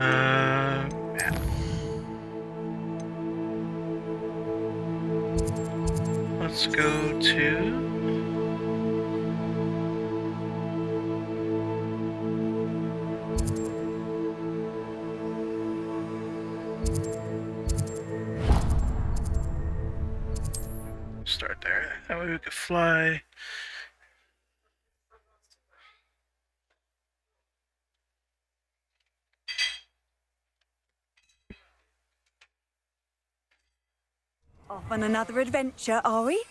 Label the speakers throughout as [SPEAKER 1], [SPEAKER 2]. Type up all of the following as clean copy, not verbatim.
[SPEAKER 1] Yeah. Let's go to... Start there. That way we could fly.
[SPEAKER 2] Off on another adventure, are we?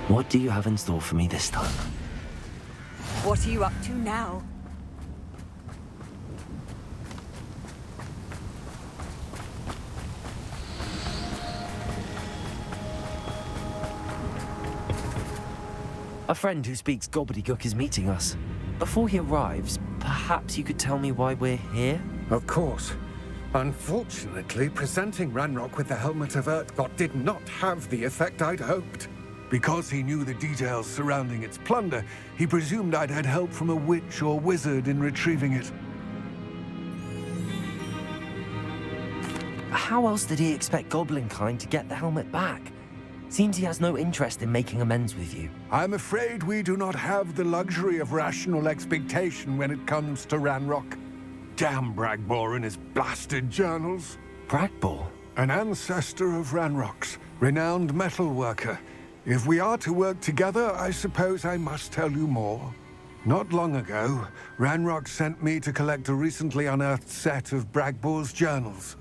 [SPEAKER 3] What do you have in store for me this time?
[SPEAKER 2] What are you up to now?
[SPEAKER 3] A friend who speaks gobbledygook is meeting us. Before he arrives, perhaps you could tell me why we're here?
[SPEAKER 4] Of course. Unfortunately, presenting Ranrock with the Helmet of Urtkot did not have the effect I'd hoped. Because he knew the details surrounding its plunder, he presumed I'd had help from a witch or wizard in retrieving it.
[SPEAKER 3] How else did he expect Goblinkind to get the helmet back? Seems he has no interest in making amends with you.
[SPEAKER 4] I'm afraid we do not have the luxury of rational expectation when it comes to Ranrock. Damn Bragbor and his blasted journals.
[SPEAKER 3] Bragbor?
[SPEAKER 4] An ancestor of Ranrock's, renowned metalworker. If we are to work together, I suppose I must tell you more. Not long ago, Ranrock sent me to collect a recently unearthed set of Bragbor's journals.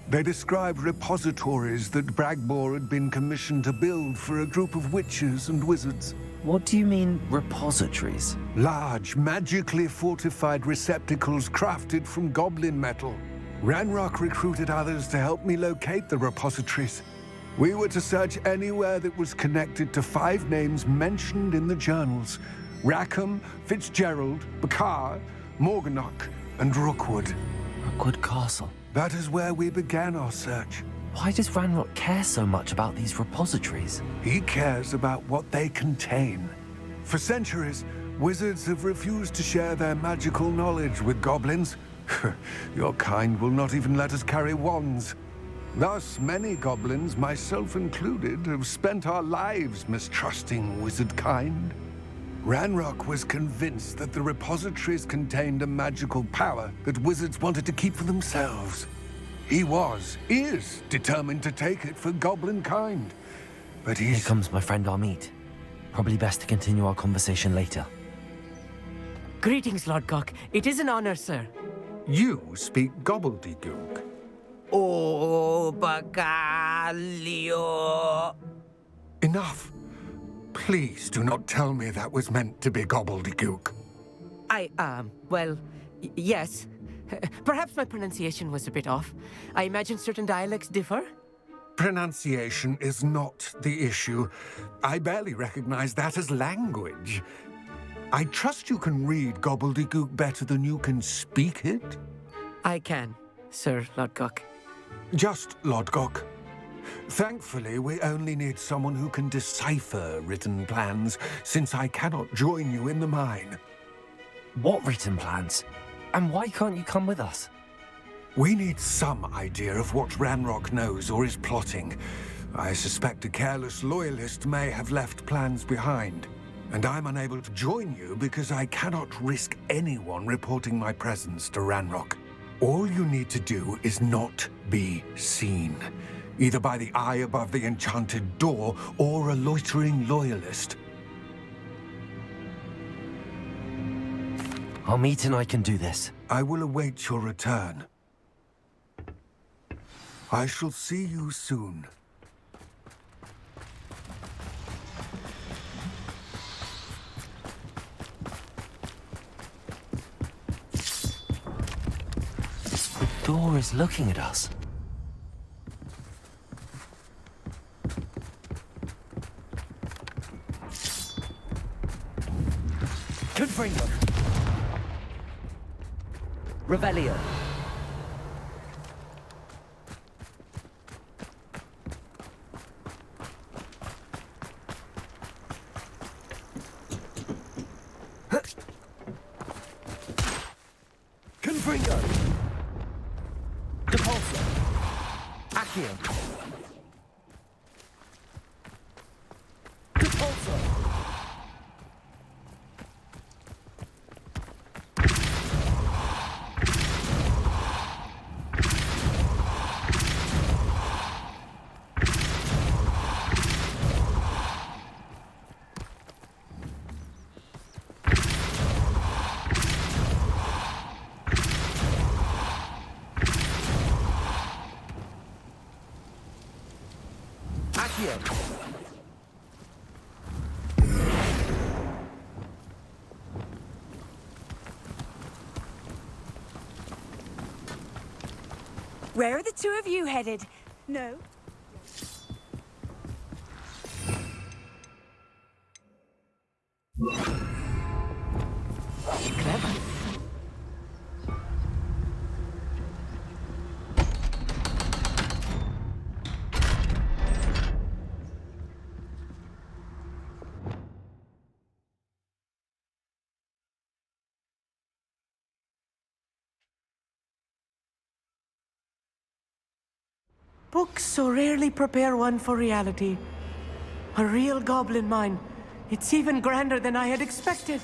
[SPEAKER 4] They described repositories that Bragbor had been commissioned to build for a group of witches and wizards.
[SPEAKER 3] What do you mean, repositories?
[SPEAKER 4] Large, magically fortified receptacles crafted from goblin metal. Ranrock recruited others to help me locate the repositories. We were to search anywhere that was connected to 5 names mentioned in the journals: Rackham, Fitzgerald, Bakar, Morganach, and Rookwood.
[SPEAKER 3] Rookwood Castle.
[SPEAKER 4] That is where we began our search.
[SPEAKER 3] Why does Ranrock care so much about these repositories?
[SPEAKER 4] He cares about what they contain. For centuries, wizards have refused to share their magical knowledge with goblins. Your kind will not even let us carry wands. Thus, many goblins, myself included, have spent our lives mistrusting wizard kind. Ranrock was convinced that the repositories contained a magical power that wizards wanted to keep for themselves. He is determined to take it for goblin kind. But
[SPEAKER 3] Here comes my friend Amit. Probably best to continue our conversation later.
[SPEAKER 5] Greetings, Lord Cock. It is an honor, sir.
[SPEAKER 4] You speak gobbledygook.
[SPEAKER 5] Oh, Bacalio.
[SPEAKER 4] Enough. Please do not tell me that was meant to be gobbledygook.
[SPEAKER 5] Yes. Perhaps my pronunciation was a bit off. I imagine certain dialects differ.
[SPEAKER 4] Pronunciation is not the issue. I barely recognize that as language. I trust you can read gobbledygook better than you can speak it?
[SPEAKER 5] I can, Sir Lodgok.
[SPEAKER 4] Just Lodgok. Thankfully, we only need someone who can decipher written plans, since I cannot join you in the mine.
[SPEAKER 3] What written plans? And why can't you come with us?
[SPEAKER 4] We need some idea of what Ranrock knows or is plotting. I suspect a careless loyalist may have left plans behind. And I'm unable to join you because I cannot risk anyone reporting my presence to Ranrock. All you need to do is not be seen, either by the eye above the enchanted door or a loitering loyalist.
[SPEAKER 3] Amit and I can do this.
[SPEAKER 4] I will await your return. I shall see you soon.
[SPEAKER 3] The door is looking at us. Confringo! Revelio! Confringo! Depulso! Accio! Depulso!
[SPEAKER 2] Where are the two of you headed? No?
[SPEAKER 5] Clever. Books so rarely prepare one for reality. A real goblin mine. It's even grander than I had expected.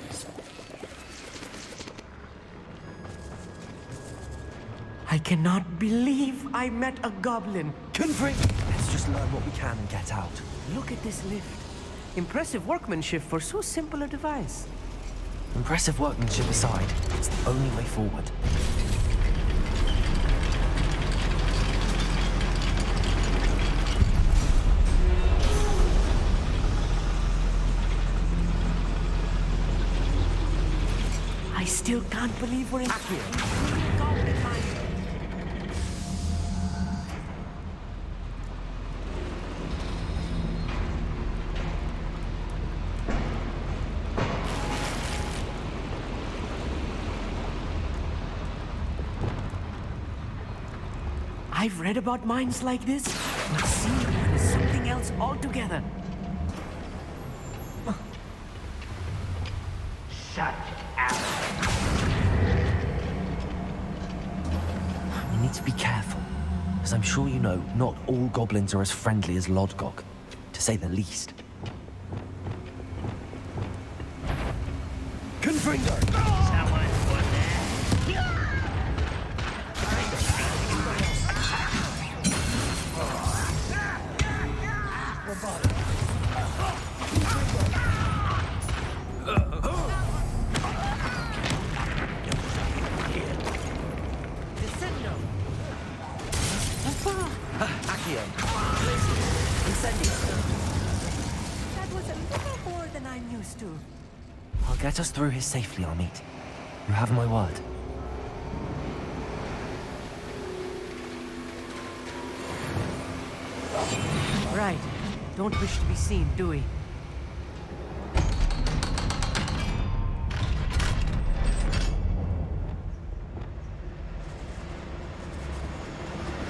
[SPEAKER 5] I cannot believe I met a goblin.
[SPEAKER 3] Confringo! Let's just learn what we can and get out.
[SPEAKER 5] Look at this lift. Impressive workmanship for so simple a device.
[SPEAKER 3] Impressive workmanship aside, it's the only way forward.
[SPEAKER 5] I still can't believe we're in Accio. Goblin mine. I've read about mines like this, but seeing one is something else altogether.
[SPEAKER 3] We need to be careful, as I'm sure you know, not all goblins are as friendly as Lodgok, to say the least. Confringo!
[SPEAKER 1] Someone put that.
[SPEAKER 3] Accio! Incendio!
[SPEAKER 2] That was a little more than I'm used to.
[SPEAKER 3] I'll get us through here safely, Amit. You have my word.
[SPEAKER 5] Right. Don't wish to be seen, do we?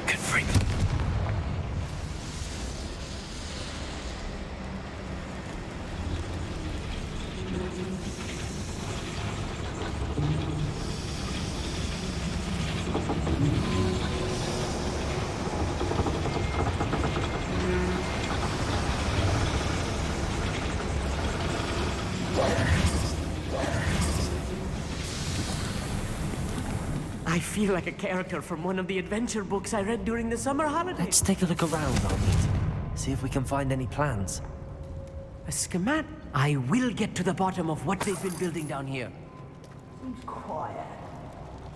[SPEAKER 3] Confringo!
[SPEAKER 5] I feel like a character from one of the adventure books I read during the summer holidays.
[SPEAKER 3] Let's take a look around, Armit. See if we can find any plans.
[SPEAKER 5] A schematic? I will get to the bottom of what they've been building down here.
[SPEAKER 6] Seems quiet.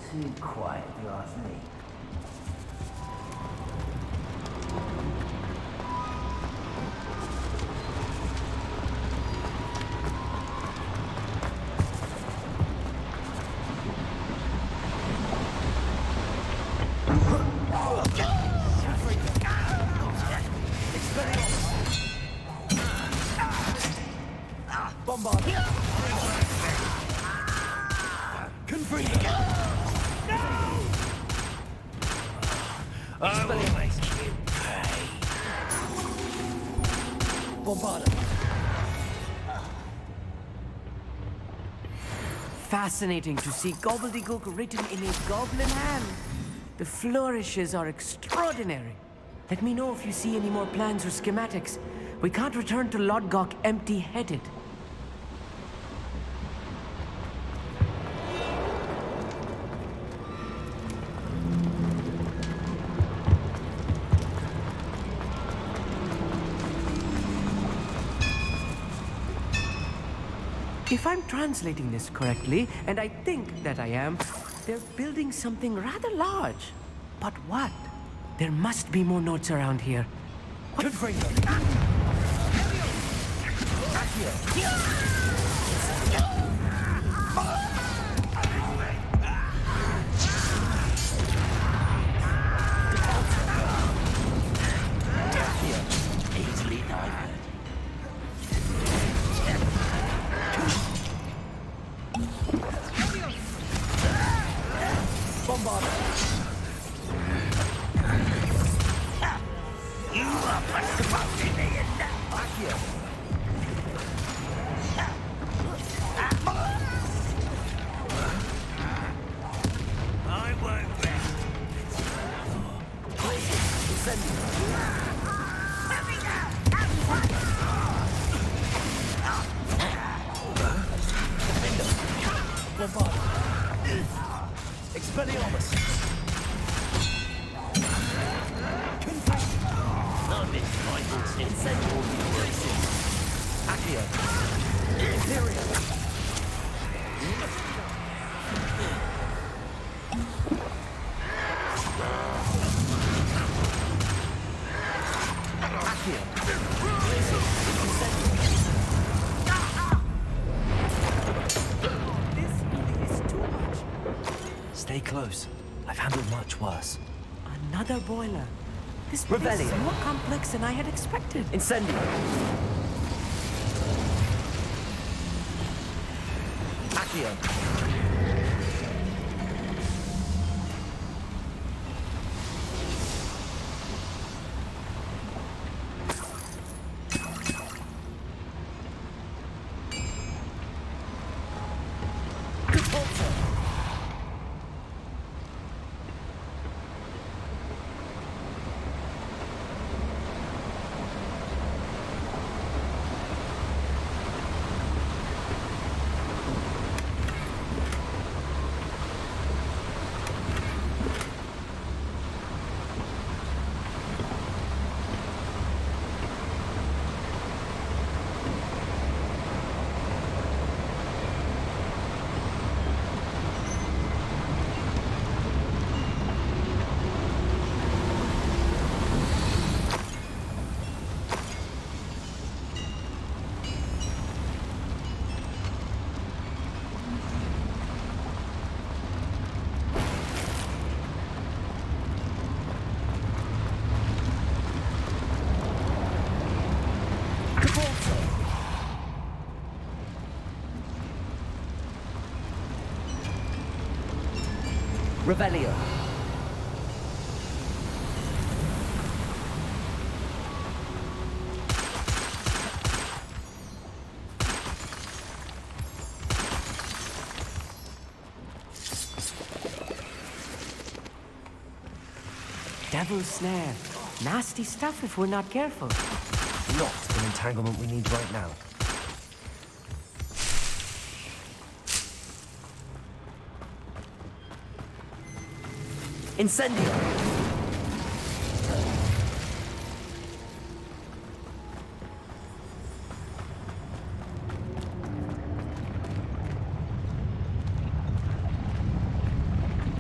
[SPEAKER 6] Too quiet, if you ask me.
[SPEAKER 5] Fascinating to see gobbledygook written in a goblin hand. The flourishes are extraordinary. Let me know if you see any more plans or schematics. We can't return to Lodgok empty-headed. If I'm translating this correctly, and I think that I am, they're building something rather large. But what? There must be more notes around here.
[SPEAKER 3] Good for you.
[SPEAKER 6] Easily diverted. You are supposed me in that here. I won't rest. Send me. Let me Bombard. Expelliarmus. Incendiary braces. Accio. Imperio. Accio. Braces.
[SPEAKER 5] This really is too much.
[SPEAKER 3] Stay close. I've handled much worse.
[SPEAKER 5] Another boiler. This place is
[SPEAKER 3] Rebellion.
[SPEAKER 5] more complex than I had expected.
[SPEAKER 3] Incendio. Accio. Revelio.
[SPEAKER 5] Devil's snare. Nasty stuff if we're not careful.
[SPEAKER 3] Not an entanglement we need right now. Incendio!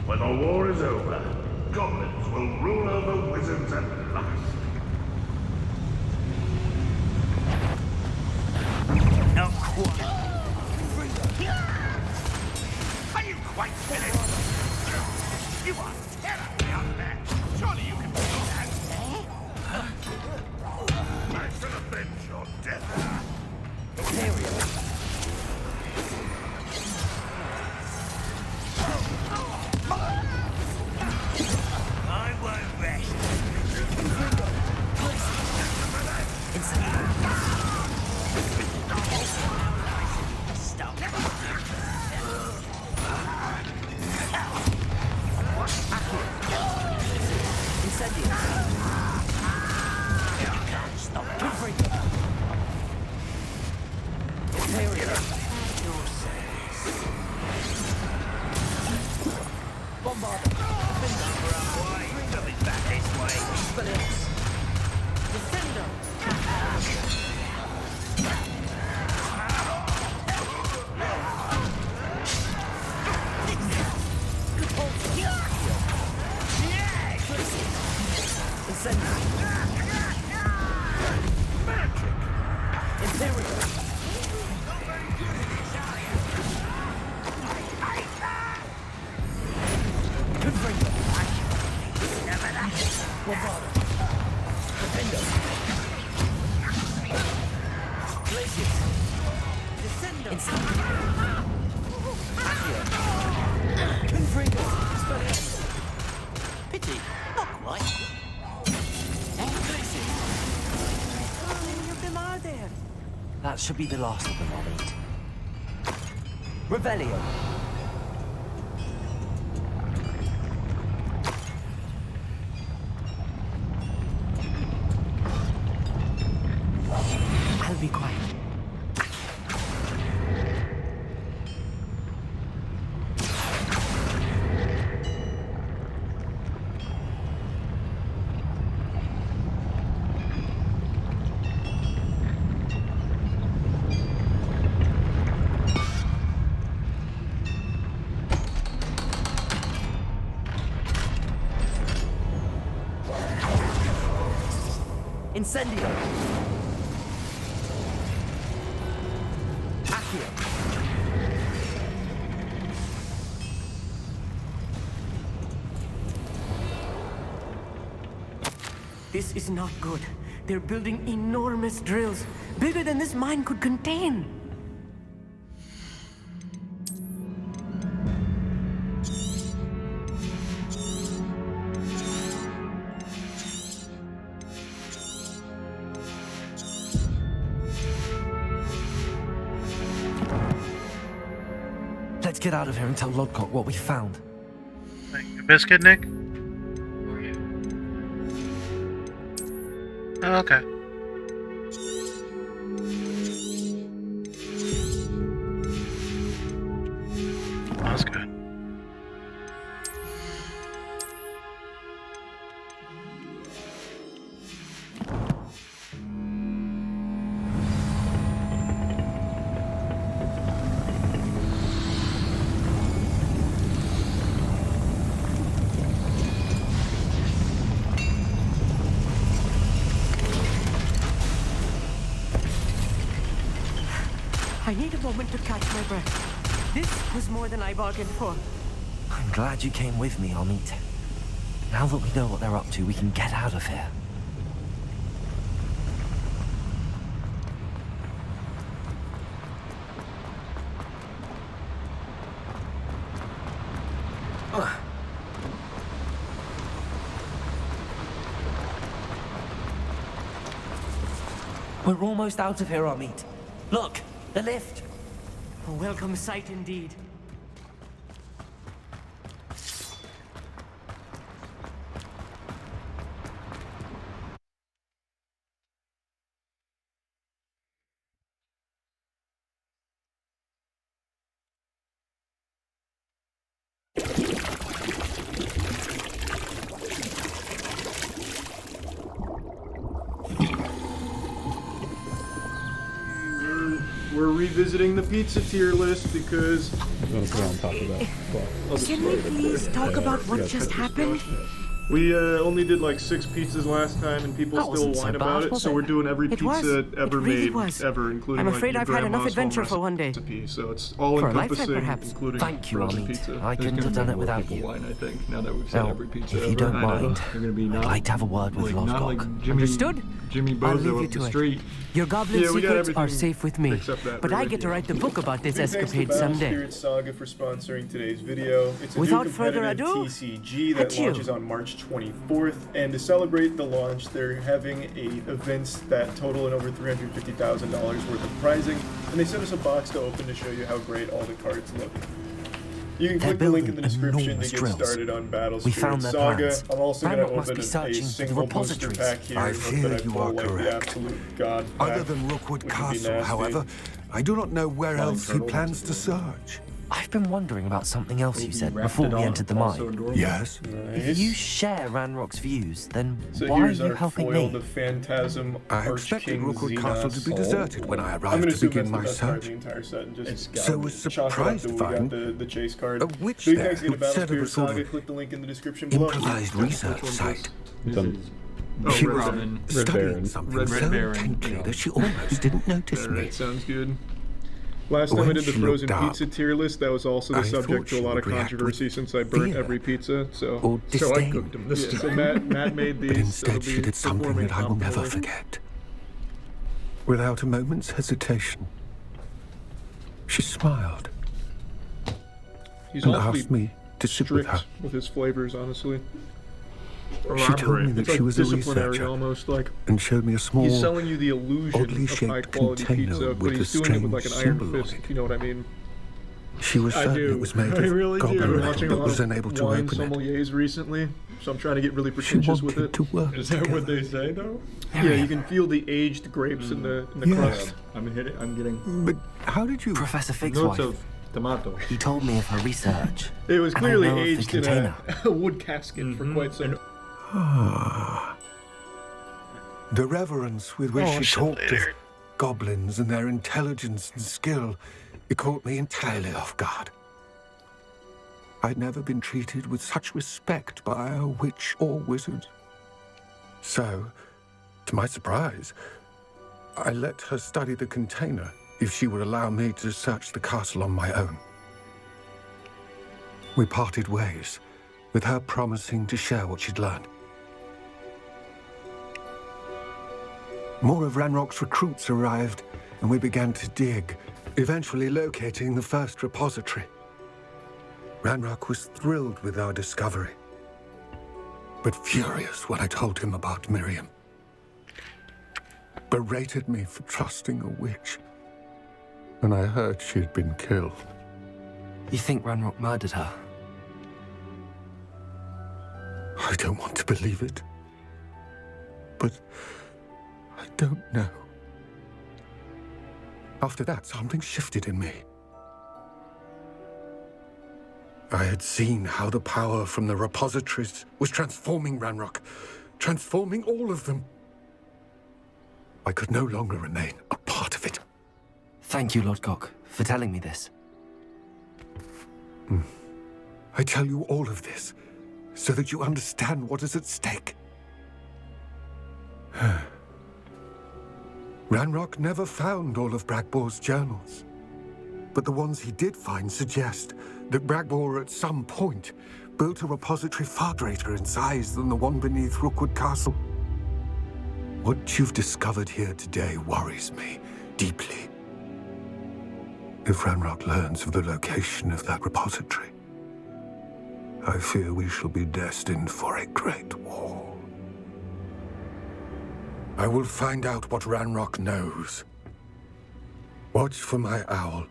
[SPEAKER 7] When the war is over, goblins will rule over wizards at last.
[SPEAKER 6] Not quite.
[SPEAKER 7] Are you quite finished? You are terribly out there. Surely you can do that. I shall avenge your death.
[SPEAKER 6] I won't rest. Stop.
[SPEAKER 3] Incendio!
[SPEAKER 6] Stop.
[SPEAKER 3] Imperio!
[SPEAKER 6] Your service.
[SPEAKER 3] Bombard!
[SPEAKER 6] Coming back this way.
[SPEAKER 3] Expelliarmus!
[SPEAKER 5] Descendo!
[SPEAKER 3] Incendio! Imperio! Confringo! Bombardo! Defendo! Glacius!
[SPEAKER 5] Descendo!
[SPEAKER 3] Incendio! Accio! Confringo! Expelliarmus!
[SPEAKER 6] Pity. Not quite.
[SPEAKER 5] How many of them are there?
[SPEAKER 3] That should be the last of them, Ollie. Revelio!
[SPEAKER 5] I'll be quiet.
[SPEAKER 3] Incendio! Accio!
[SPEAKER 5] This is not good. They're building enormous drills, bigger than this mine could contain.
[SPEAKER 3] Let's get out of here and tell Lodcock what we found.
[SPEAKER 1] Like a biscuit, Nick? Oh, okay. That's good.
[SPEAKER 5] I need a moment to catch my breath. This was more than I bargained for.
[SPEAKER 3] I'm glad you came with me, Amit. Now that we know what they're up to, we can get out of here. We're almost out of here, Amit. Look, the lift.
[SPEAKER 5] A welcome sight indeed.
[SPEAKER 8] we're revisiting the pizza tier list because
[SPEAKER 9] I'm gonna put it on top of that. Well,
[SPEAKER 5] Can we please talk about what just happened?
[SPEAKER 8] we only did like 6 pizzas last time, and people
[SPEAKER 3] That
[SPEAKER 8] still
[SPEAKER 3] wasn't so
[SPEAKER 8] whine
[SPEAKER 3] bad,
[SPEAKER 8] about it.
[SPEAKER 3] was
[SPEAKER 8] So
[SPEAKER 3] it?
[SPEAKER 8] we're doing every
[SPEAKER 5] It was.
[SPEAKER 8] pizza
[SPEAKER 5] It
[SPEAKER 8] ever
[SPEAKER 5] really
[SPEAKER 8] made,
[SPEAKER 5] was.
[SPEAKER 8] ever, including
[SPEAKER 5] I'm
[SPEAKER 8] like
[SPEAKER 5] afraid
[SPEAKER 8] your
[SPEAKER 5] I've had enough
[SPEAKER 8] grandma's home
[SPEAKER 5] adventure for one day.
[SPEAKER 8] recipe. So it's all
[SPEAKER 5] For a lifetime,
[SPEAKER 8] encompassing,
[SPEAKER 5] perhaps.
[SPEAKER 8] including
[SPEAKER 3] Thank you,
[SPEAKER 8] frozen
[SPEAKER 3] Amit.
[SPEAKER 8] pizza.
[SPEAKER 3] I couldn't have done it without
[SPEAKER 9] people
[SPEAKER 3] you.
[SPEAKER 9] whine, I think, now that we've said
[SPEAKER 3] Now,
[SPEAKER 9] every pizza
[SPEAKER 3] if you
[SPEAKER 9] ever.
[SPEAKER 3] don't mind,
[SPEAKER 9] They're gonna be
[SPEAKER 3] I'd
[SPEAKER 9] not,
[SPEAKER 3] like to have a word with
[SPEAKER 9] like, not
[SPEAKER 3] Lodgok.
[SPEAKER 9] like Jimmy,
[SPEAKER 5] Understood?
[SPEAKER 9] Jimmy
[SPEAKER 5] I'll
[SPEAKER 9] Bozo
[SPEAKER 5] leave you
[SPEAKER 9] up
[SPEAKER 5] to
[SPEAKER 9] the
[SPEAKER 5] it.
[SPEAKER 9] street.
[SPEAKER 5] Your goblin
[SPEAKER 8] Yeah, we got
[SPEAKER 5] secrets are
[SPEAKER 8] everything
[SPEAKER 5] safe with me,
[SPEAKER 8] except that
[SPEAKER 5] but
[SPEAKER 8] we're
[SPEAKER 5] I
[SPEAKER 8] ready.
[SPEAKER 5] get to write the book about this
[SPEAKER 8] Big thanks to
[SPEAKER 5] escapade
[SPEAKER 8] Battle
[SPEAKER 5] someday.
[SPEAKER 8] Spirit Saga for sponsoring today's video. It's a
[SPEAKER 5] Without
[SPEAKER 8] new
[SPEAKER 5] further
[SPEAKER 8] competitive
[SPEAKER 5] ado,
[SPEAKER 8] TCG that
[SPEAKER 5] adieu.
[SPEAKER 8] launches on March 24th, and to celebrate the launch, they're having events that total in over $350,000 worth of prizing, and they sent us a box to open to show you how great all the cards look. You can
[SPEAKER 3] They're
[SPEAKER 8] click the link in the
[SPEAKER 3] building
[SPEAKER 8] description to
[SPEAKER 3] enormous
[SPEAKER 8] get
[SPEAKER 3] drills.
[SPEAKER 8] started on Battle
[SPEAKER 3] We
[SPEAKER 8] Spirit
[SPEAKER 3] found their
[SPEAKER 8] Saga.
[SPEAKER 3] plans.
[SPEAKER 8] I'm also going to
[SPEAKER 3] Ranrock must
[SPEAKER 8] open
[SPEAKER 3] be
[SPEAKER 8] a
[SPEAKER 3] searching for the
[SPEAKER 8] single booster
[SPEAKER 3] repositories.
[SPEAKER 8] pack here.
[SPEAKER 4] I
[SPEAKER 8] and hope
[SPEAKER 4] fear
[SPEAKER 8] that I
[SPEAKER 4] you
[SPEAKER 8] pull,
[SPEAKER 4] are
[SPEAKER 8] like, the
[SPEAKER 4] correct.
[SPEAKER 8] absolute god
[SPEAKER 4] Other
[SPEAKER 8] pack,
[SPEAKER 4] than Rookwood
[SPEAKER 8] which would be
[SPEAKER 4] Castle,
[SPEAKER 8] nasty.
[SPEAKER 4] however, I do not know where
[SPEAKER 9] Flying
[SPEAKER 4] else he
[SPEAKER 9] turtle,
[SPEAKER 4] plans
[SPEAKER 9] that's
[SPEAKER 4] to
[SPEAKER 9] a good one.
[SPEAKER 4] search.
[SPEAKER 3] I've been wondering about something else you said before we
[SPEAKER 9] Raptidon,
[SPEAKER 3] entered the
[SPEAKER 9] also
[SPEAKER 3] mine.
[SPEAKER 9] adorable.
[SPEAKER 4] Yes?
[SPEAKER 3] If you share Ranrock's views, then
[SPEAKER 8] So
[SPEAKER 3] why are
[SPEAKER 8] here's
[SPEAKER 3] you
[SPEAKER 8] our
[SPEAKER 3] helping
[SPEAKER 8] foil,
[SPEAKER 3] me?
[SPEAKER 8] the Phantasm
[SPEAKER 4] I
[SPEAKER 8] Arch
[SPEAKER 4] expected
[SPEAKER 8] King
[SPEAKER 4] Rookwood
[SPEAKER 8] Xenos.
[SPEAKER 4] Castle to be deserted when I
[SPEAKER 8] I'm
[SPEAKER 4] arrived
[SPEAKER 8] gonna
[SPEAKER 4] to
[SPEAKER 8] assume
[SPEAKER 4] begin
[SPEAKER 8] that's the
[SPEAKER 4] my
[SPEAKER 8] best card in the
[SPEAKER 4] search.
[SPEAKER 8] entire set, and
[SPEAKER 9] It's
[SPEAKER 8] just
[SPEAKER 9] gotta
[SPEAKER 4] So
[SPEAKER 9] be.
[SPEAKER 4] was
[SPEAKER 8] chalk it up
[SPEAKER 4] surprised
[SPEAKER 8] that
[SPEAKER 4] to
[SPEAKER 8] we got
[SPEAKER 4] find
[SPEAKER 8] the chase card.
[SPEAKER 4] a witch
[SPEAKER 8] Big
[SPEAKER 4] there
[SPEAKER 8] thanks again to
[SPEAKER 4] who'd
[SPEAKER 8] Battle
[SPEAKER 4] set up
[SPEAKER 8] Spirit
[SPEAKER 4] a sort
[SPEAKER 8] Saga.
[SPEAKER 4] of
[SPEAKER 8] Click the link in the description below.
[SPEAKER 4] improvised research site.
[SPEAKER 9] This
[SPEAKER 8] Oh,
[SPEAKER 4] She
[SPEAKER 8] Red
[SPEAKER 4] was
[SPEAKER 8] Baron.
[SPEAKER 4] studying
[SPEAKER 9] Baron.
[SPEAKER 4] something
[SPEAKER 8] Red
[SPEAKER 4] so
[SPEAKER 9] Baron,
[SPEAKER 4] intently
[SPEAKER 9] yeah.
[SPEAKER 4] that she almost didn't notice me.
[SPEAKER 8] Alright, sounds good. Last time I
[SPEAKER 4] When
[SPEAKER 8] did the
[SPEAKER 4] she
[SPEAKER 8] frozen
[SPEAKER 4] looked up,
[SPEAKER 8] pizza tier list, that was also the
[SPEAKER 4] I
[SPEAKER 8] subject
[SPEAKER 4] thought
[SPEAKER 8] to a
[SPEAKER 4] she
[SPEAKER 8] lot of
[SPEAKER 4] would react
[SPEAKER 8] controversy
[SPEAKER 4] with
[SPEAKER 8] since I burnt
[SPEAKER 4] fear
[SPEAKER 8] every pizza. So
[SPEAKER 4] or
[SPEAKER 9] So I
[SPEAKER 4] disdain.
[SPEAKER 9] cooked them this
[SPEAKER 8] yeah, so
[SPEAKER 9] time.
[SPEAKER 8] Matt made these.
[SPEAKER 4] But
[SPEAKER 8] so
[SPEAKER 4] instead
[SPEAKER 8] they'll
[SPEAKER 4] she
[SPEAKER 8] be
[SPEAKER 4] did something
[SPEAKER 8] performing
[SPEAKER 4] that I will never
[SPEAKER 8] optimally.
[SPEAKER 4] forget. Without a moment's hesitation, she smiled
[SPEAKER 8] He's
[SPEAKER 4] and
[SPEAKER 8] awfully
[SPEAKER 4] asked me to sit with
[SPEAKER 8] strict
[SPEAKER 4] her.
[SPEAKER 8] with his flavors, honestly.
[SPEAKER 4] She told me that
[SPEAKER 8] It's
[SPEAKER 4] she
[SPEAKER 8] like
[SPEAKER 4] was a
[SPEAKER 8] disciplinary
[SPEAKER 4] researcher
[SPEAKER 8] almost. Like
[SPEAKER 4] and showed me a small,
[SPEAKER 8] he's selling you the illusion
[SPEAKER 4] oddly
[SPEAKER 8] of
[SPEAKER 4] shaped
[SPEAKER 8] high quality
[SPEAKER 4] container
[SPEAKER 8] pizza, but
[SPEAKER 4] with
[SPEAKER 8] he's
[SPEAKER 4] a
[SPEAKER 8] doing it with like an
[SPEAKER 4] strange
[SPEAKER 8] iron
[SPEAKER 4] symbol on
[SPEAKER 8] fist,
[SPEAKER 4] it.
[SPEAKER 8] if you know what I mean.
[SPEAKER 4] She was
[SPEAKER 8] I
[SPEAKER 4] certain
[SPEAKER 8] do.
[SPEAKER 4] it was made
[SPEAKER 8] I
[SPEAKER 4] of
[SPEAKER 8] really do.
[SPEAKER 4] goblin
[SPEAKER 8] I've been
[SPEAKER 4] metal,
[SPEAKER 8] watching a
[SPEAKER 4] but
[SPEAKER 8] lot
[SPEAKER 4] was
[SPEAKER 8] of
[SPEAKER 4] unable to
[SPEAKER 8] wine
[SPEAKER 4] open it.
[SPEAKER 8] sommeliers recently, so I'm trying to get really
[SPEAKER 4] She
[SPEAKER 8] pretentious with
[SPEAKER 4] wanted
[SPEAKER 8] it.
[SPEAKER 4] to work
[SPEAKER 9] Is that what
[SPEAKER 4] together.
[SPEAKER 9] they say though?
[SPEAKER 8] Yeah, you can feel the aged grapes in the
[SPEAKER 4] Yes.
[SPEAKER 8] crust.
[SPEAKER 9] I'm getting
[SPEAKER 4] But how did you...
[SPEAKER 3] Professor Fig's
[SPEAKER 9] notes
[SPEAKER 3] wife.
[SPEAKER 9] of tomato.
[SPEAKER 3] He told me of her research.
[SPEAKER 8] It was
[SPEAKER 3] And I
[SPEAKER 8] clearly
[SPEAKER 3] know of the
[SPEAKER 8] aged in
[SPEAKER 3] container.
[SPEAKER 8] a wood casket for quite some.
[SPEAKER 4] Ah. The reverence with which
[SPEAKER 1] Oh,
[SPEAKER 4] she
[SPEAKER 1] shit,
[SPEAKER 4] talked of
[SPEAKER 1] later.
[SPEAKER 4] goblins and their intelligence and skill, it caught me entirely off guard. I'd never been treated with such respect by a witch or wizard. So, to my surprise, I let her study the container if she would allow me to search the castle on my own. We parted ways, with her promising to share what she'd learned. More of Ranrock's recruits arrived, and we began to dig, eventually locating the first repository. Ranrock was thrilled with our discovery, but furious when I told him about Miriam. Berated me for trusting a witch, and I heard she had been killed.
[SPEAKER 3] You think Ranrock murdered her?
[SPEAKER 4] I don't want to believe it, but I don't know. After that, something shifted in me. I had seen how the power from the repositories was transforming Ranrock, transforming all of them. I could no longer remain a part of it.
[SPEAKER 3] Thank you, Lodgok, for telling me this.
[SPEAKER 4] I tell you all of this so that you understand what is at stake. Ranrock never found all of Bragbor's journals, but the ones he did find suggest that Bragbor at some point built a repository far greater in size than the one beneath Rookwood Castle. What you've discovered here today worries me deeply. If Ranrock learns of the location of that repository, I fear we shall be destined for a great war. I will find out what Ranrock knows. Watch for my owl.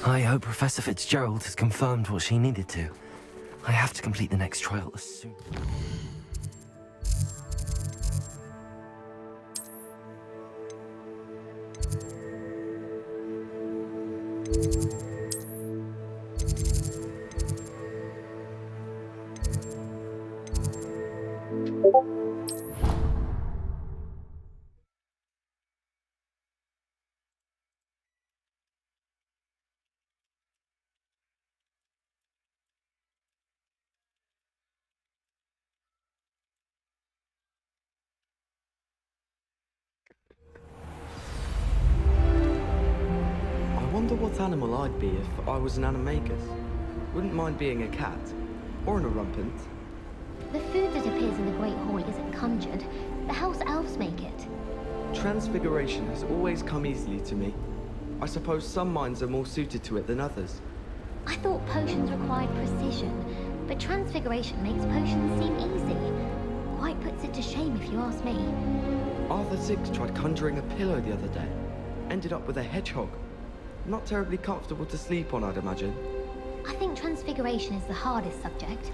[SPEAKER 3] I hope Professor Fitzgerald has confirmed what she needed to. I have to complete the next trial as soon.
[SPEAKER 10] I wonder what animal I'd be if I was an animagus. Wouldn't mind being a cat. Or an orumpant.
[SPEAKER 11] The food that appears in the Great Hall isn't conjured. The house elves make it.
[SPEAKER 10] Transfiguration has always come easily to me. I suppose some minds are more suited to it than others.
[SPEAKER 11] I thought potions required precision, but transfiguration makes potions seem easy. Quite puts it to shame if you ask me.
[SPEAKER 10] Arthur Six tried conjuring a pillow the other day. Ended up with a hedgehog. Not terribly comfortable to sleep on, I'd imagine.
[SPEAKER 11] I think transfiguration is the hardest subject.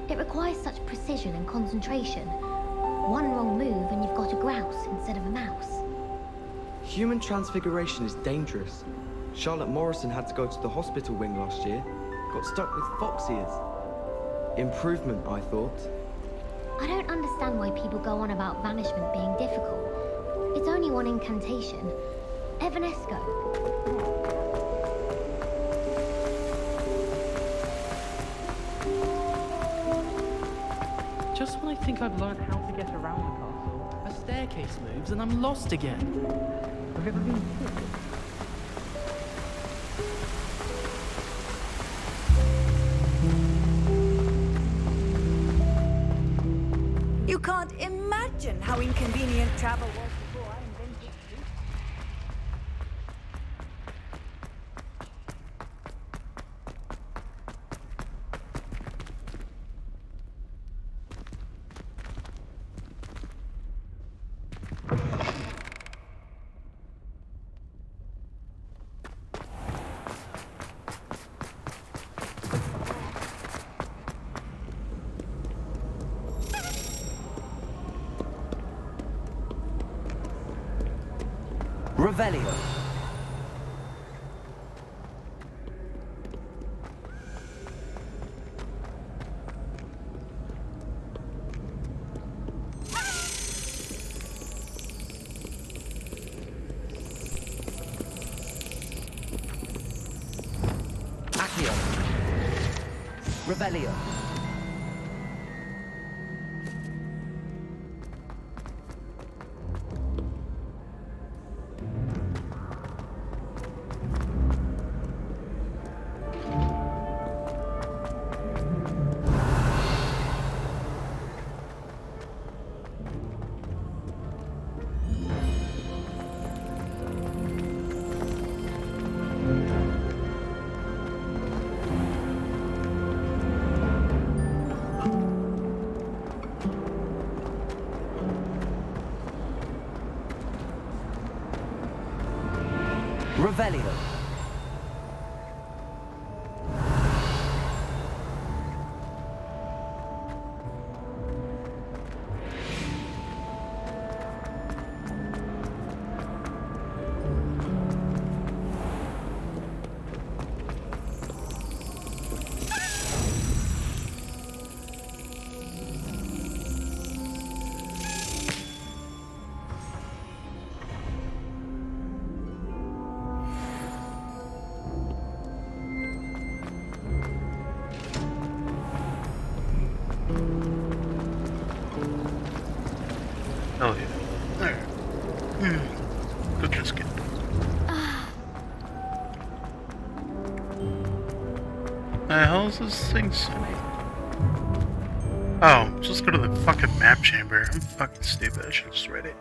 [SPEAKER 11] It requires such precision and concentration. One wrong move and you've got a grouse instead of a mouse.
[SPEAKER 10] Human transfiguration is dangerous. Charlotte Morrison had to go to the hospital wing last year. Got stuck with fox ears. Improvement, I thought.
[SPEAKER 11] I don't understand why people go on about banishment being difficult. It's only one incantation. Evanesco.
[SPEAKER 12] Just when I think I've learned how to get around the castle, a staircase moves and I'm lost again. Have you ever been sick?
[SPEAKER 2] You can't imagine how inconvenient travel was before I invented it.
[SPEAKER 3] Revelio. Accio. Revelio. Revelio.
[SPEAKER 1] Oh yeah. Alright. Good biscuit. The hell is this thing saying? Oh, just go to the fucking map chamber. I'm fucking stupid. I should have just read it.